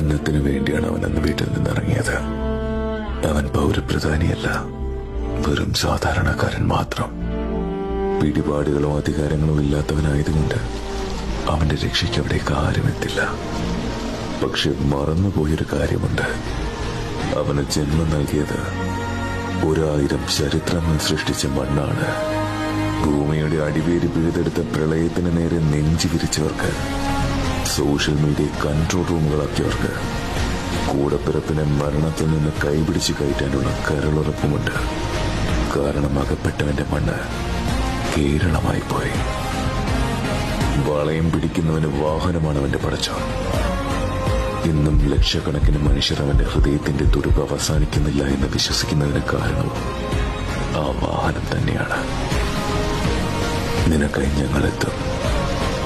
അന്നത്തിനു വേണ്ടിയാണ് അവൻ അന്ന് വീട്ടിൽ നിന്നിറങ്ങിയത്. അവൻ പൗരപ്രധാനിയല്ല, വെറും സാധാരണക്കാരൻ മാത്രം. പിടിപാടുകളോ അധികാരങ്ങളോ ഇല്ലാത്തവനായതുകൊണ്ട് അവന്റെ രക്ഷയ്ക്ക് അവിടേക്ക് ആരും എത്തില്ല. പക്ഷെ മറന്നുപോയൊരു കാര്യമുണ്ട്. അവന് ജന്മം നൽകിയത് 1000 ചരിത്രങ്ങൾ സൃഷ്ടിച്ച മണ്ണാണ്. ഭൂമിയുടെ അടിവേര് പിഴുതെടുത്ത പ്രളയത്തിന് നേരെ നെഞ്ചു വിരിച്ചവർക്ക്, സോഷ്യൽ മീഡിയ കൺട്രോൾ റൂമുകളാക്കിയവർക്ക്, കൂടപ്പിറപ്പിനെ മരണത്തിൽ നിന്ന് കൈപിടിച്ച് കയറ്റാനുള്ള കരളുറപ്പുമുണ്ട്. കാരണം അകപ്പെട്ടവന്റെ മണ്ണ് കേരളമായി പോയി. വളയം പിടിക്കുന്നവന് വാഹനമാണ് അവന്റെ പടച്ചോൻ. ഇന്നും ലക്ഷക്കണക്കിന് മനുഷ്യർ അവന്റെ ഹൃദയത്തിന്റെ തുടിപ്പ് അവസാനിക്കുന്നില്ല എന്ന് വിശ്വസിക്കുന്നതിന് കാരണവും ആ വാഹനം തന്നെയാണ്. നിനക്കായി ഞങ്ങളെത്തും.